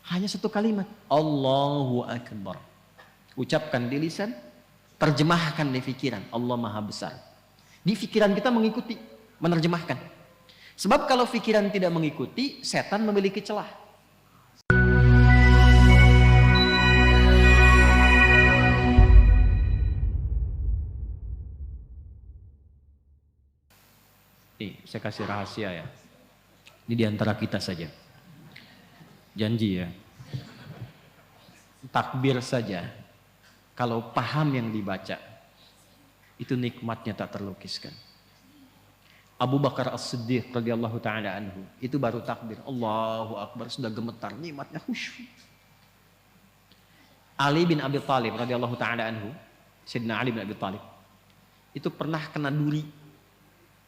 Hanya satu kalimat, Allahu Akbar. Ucapkan di lisan, terjemahkan di pikiran, Allah Maha Besar. Di pikiran kita mengikuti, menerjemahkan. Sebab kalau pikiran tidak mengikuti, setan memiliki celah. Saya kasih rahasia ya. Ini diantara kita saja. Janji ya. Takbir saja. Kalau paham yang dibaca, itu nikmatnya tak terlukiskan. Abu Bakar As-Siddiq radhiyallahu taala anhu, itu baru takbir, Allahu Akbar, sudah gemetar, nikmatnya khusyuk. Ali bin Abi Thalib radhiyallahu taala anhu, Sayyidina Ali bin Abi Thalib, itu pernah kena duri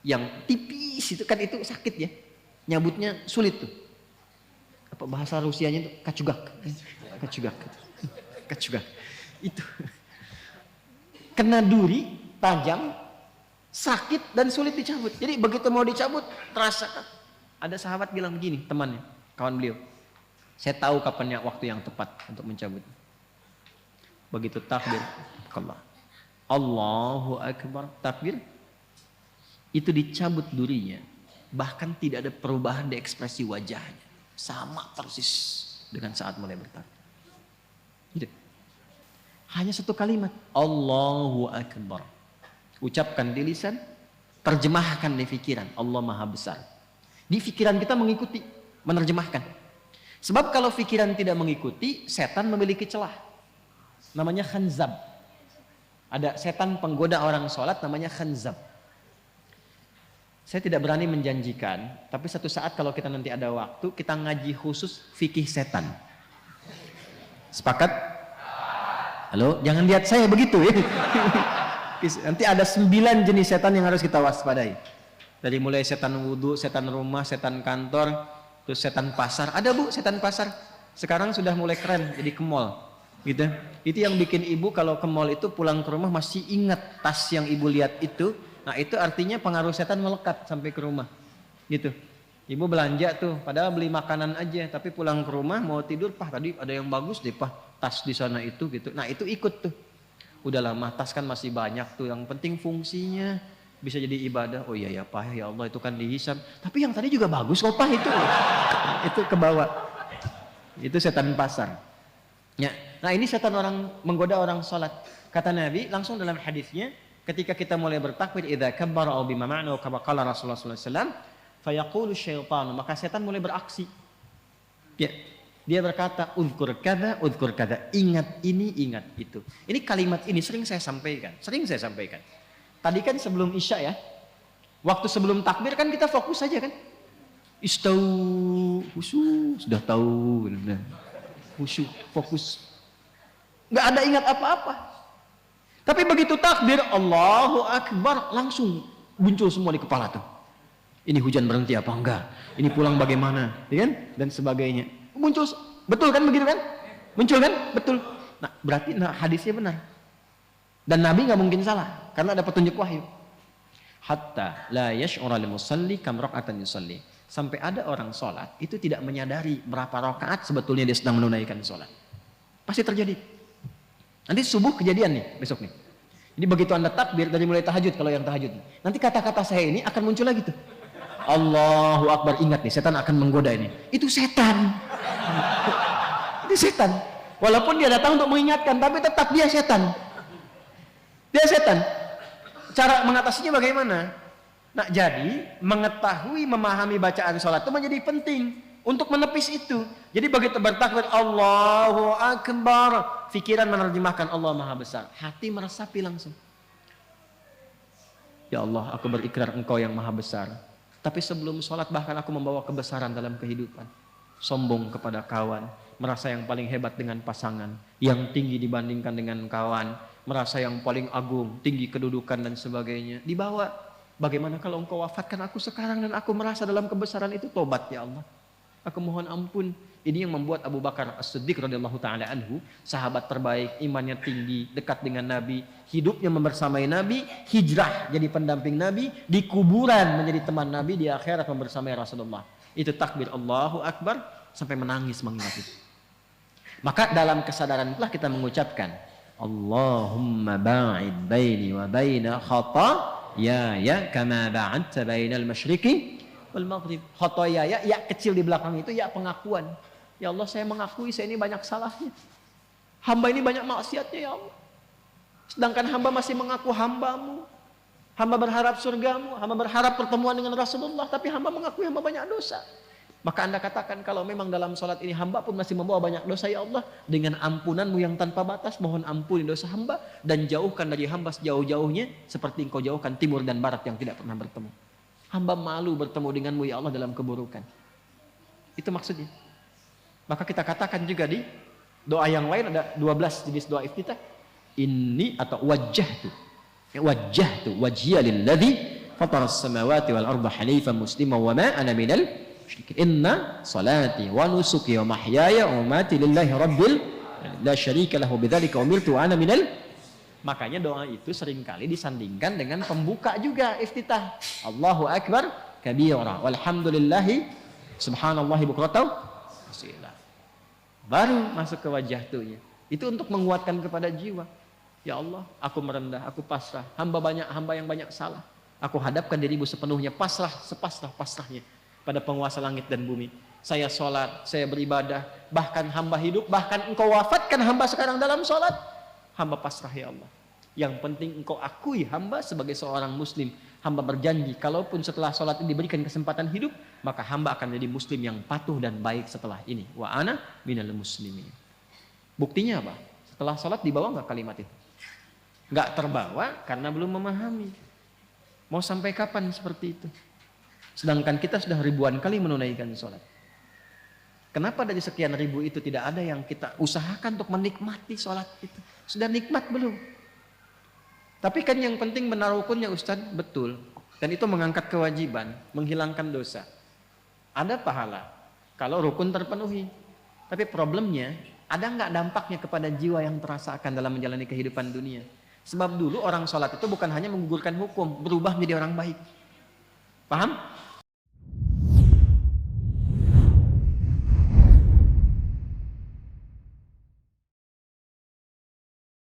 yang tipis itu kan, itu sakit ya. Nyabutnya sulit tuh. Apa bahasa Rusianya itu kacugak. Kacugak. Itu. Kena duri tajam, sakit dan sulit dicabut. Jadi begitu mau dicabut terasa. Ada sahabat bilang begini, temannya, kawan beliau. Saya tahu kapannya waktu yang tepat untuk mencabut. Begitu takbir, Allah. Allahu Akbar, takbir. Itu dicabut durinya, bahkan tidak ada perubahan di ekspresi wajahnya, sama persis dengan saat mulai bertakbir. Gitu. Hanya satu kalimat, Allahu Akbar. Ucapkan di lisan, terjemahkan di pikiran, Allah Maha Besar. Di pikiran kita mengikuti, menerjemahkan. Sebab kalau pikiran tidak mengikuti, setan memiliki celah. Namanya khanzab. Ada setan penggoda orang sholat namanya khanzab. Saya tidak berani menjanjikan, tapi satu saat kalau kita nanti ada waktu, kita ngaji khusus fikih setan. Sepakat? Halo, jangan lihat saya begitu ya. Nanti ada 9 jenis setan yang harus kita waspadai. Dari mulai setan wudhu, setan rumah, setan kantor, terus setan pasar. Ada bu, setan pasar. Sekarang sudah mulai keren, jadi ke mall. Gitu. Itu yang bikin ibu kalau ke mall itu pulang ke rumah masih ingat tas yang ibu lihat itu. Nah itu artinya pengaruh setan melekat sampai ke rumah. Gitu. Ibu belanja tuh, padahal beli makanan aja, tapi pulang ke rumah mau tidur, Pak tadi ada yang bagus deh Pak, tas di sana itu gitu. Nah itu ikut tuh. Udah lama tas kan masih banyak tuh, yang penting fungsinya bisa jadi ibadah. Oh iya ya Pak, ya Allah itu kan dihisab. Tapi yang tadi juga bagus kok Pak itu. Itu ke bawah. Itu setan pasar. Ya. Nah ini setan orang menggoda orang sholat. Kata Nabi langsung dalam hadisnya, ketika kita mulai bertakbir, idza kabbara aw bima ma'na kama qala Rasulullah sallallahu alaihi wasallam, fayaqulu syaitan, maka setan mulai beraksi. Ya. Dia berkata, uzkur kada, ingat ini, ingat itu. Ini kalimat ini sering saya sampaikan. Tadi kan sebelum Isya ya, waktu sebelum takbir kan kita fokus saja kan. Istau, khusyuk, sudah tahu. Khusyuk, fokus. Nggak ada ingat apa-apa. Tapi begitu takbir, Allahu Akbar, langsung muncul semua di kepala tuh. Ini hujan berhenti apa enggak? Ini pulang bagaimana? Ya kan? Dan sebagainya. Muncul, betul kan begitu kan? Muncul kan? Betul. Nah, berarti hadisnya benar. Dan Nabi nggak mungkin salah karena ada petunjuk wahyu. Hatta la yash'ura lil musalli kam raq'atan yusalli. Sampai ada orang sholat itu tidak menyadari berapa rakaat sebetulnya dia sedang menunaikan sholat. Pasti terjadi. Nanti subuh kejadian nih besok nih. Jadi begitu Anda takbir dari mulai tahajud, kalau yang tahajud, nanti kata-kata saya ini akan muncul lagi tuh. Allahu Akbar, ingat nih setan akan menggoda ini. Itu setan. Itu setan. Walaupun dia datang untuk mengingatkan, tapi tetap dia setan. Dia setan. Cara mengatasinya bagaimana? Nah, jadi mengetahui, memahami bacaan sholat itu menjadi penting untuk menepis itu. Jadi begitu bertakbir Allahu Akbar, pikiran menerjemahkan Allah Maha Besar, hati meresapi langsung. Ya Allah, aku berikrar Engkau yang Maha Besar. Tapi sebelum sholat bahkan aku membawa kebesaran dalam kehidupan. Sombong kepada kawan, merasa yang paling hebat dengan pasangan, yang tinggi dibandingkan dengan kawan, merasa yang paling agung, tinggi kedudukan dan sebagainya. Dibawa, bagaimana kalau Engkau wafatkan aku sekarang dan aku merasa dalam kebesaran itu, tobat ya Allah. Aku mohon ampun. Ini yang membuat Abu Bakar As-Siddiq radhiyallahu taala anhu, sahabat terbaik, imannya tinggi, dekat dengan Nabi, hidupnya membersamai Nabi, hijrah jadi pendamping Nabi, di kuburan menjadi teman Nabi, di akhirat membersamai Rasulullah. Itu takbir Allahu Akbar sampai menangis mengingat itu. Maka dalam kesadaran itulah kita mengucapkan Allahumma ba'id baini wa baina khataaya kama ba'adta bainal masyriqi wal maghrib. Khataaya ya kecil di belakang itu ya pengakuan. Ya Allah, saya mengakui saya ini banyak salahnya. Hamba ini banyak maksiatnya ya Allah. Sedangkan hamba masih mengaku hambamu. Hamba berharap surgamu, hamba berharap pertemuan dengan Rasulullah, tapi hamba mengakui hamba banyak dosa. Maka Anda katakan kalau memang dalam sholat ini hamba pun masih membawa banyak dosa ya Allah, dengan ampunanmu yang tanpa batas, mohon ampuni dosa hamba dan jauhkan dari hamba sejauh-jauhnya seperti engkau jauhkan timur dan barat yang tidak pernah bertemu. Hamba malu bertemu denganmu ya Allah dalam keburukan. Itu maksudnya. Maka kita katakan juga di doa yang lain ada 12 jenis doa iftitah. Ini atau wajjahtu wajhiya lilladzi fatara as-samawati wal arda hanifan musliman wa ma ana minal musyrikin. Inna salati wa nusuki wa mahyaya wa mamati lillahi rabbil la syarika lahu bidzalika umirtu wa ana minal. Makanya doa itu seringkali disandingkan dengan pembuka juga iftitah. Allahu akbar kabira walhamdulillahi subhanallahi bukratan asila. Baru masuk ke wajjahtunya. Itu untuk menguatkan kepada jiwa. Ya Allah, aku merendah, aku pasrah. Hamba yang banyak salah. Aku hadapkan dirimu sepenuhnya, pasrah, sepasrah-pasrahnya pada penguasa langit dan bumi. Saya sholat, saya beribadah, bahkan hamba hidup, bahkan engkau wafatkan hamba sekarang dalam sholat. Hamba pasrah ya Allah. Yang penting engkau akui hamba sebagai seorang muslim. Hamba berjanji, kalaupun setelah sholat ini diberikan kesempatan hidup, maka hamba akan jadi muslim yang patuh dan baik setelah ini. Wa ana minal muslimin. Buktinya apa? Setelah sholat dibawa nggak kalimat itu? Nggak terbawa karena belum memahami. Mau sampai kapan seperti itu? Sedangkan kita sudah ribuan kali menunaikan sholat. Kenapa dari sekian ribu itu tidak ada yang kita usahakan untuk menikmati sholat itu? Sudah nikmat belum? Tapi kan yang penting benar rukunnya Ustaz, betul. Dan itu mengangkat kewajiban, menghilangkan dosa. Ada pahala kalau rukun terpenuhi. Tapi problemnya, ada nggak dampaknya kepada jiwa yang terasakan dalam menjalani kehidupan dunia? Sebab dulu orang sholat itu bukan hanya menggugurkan hukum, berubah menjadi orang baik. Paham?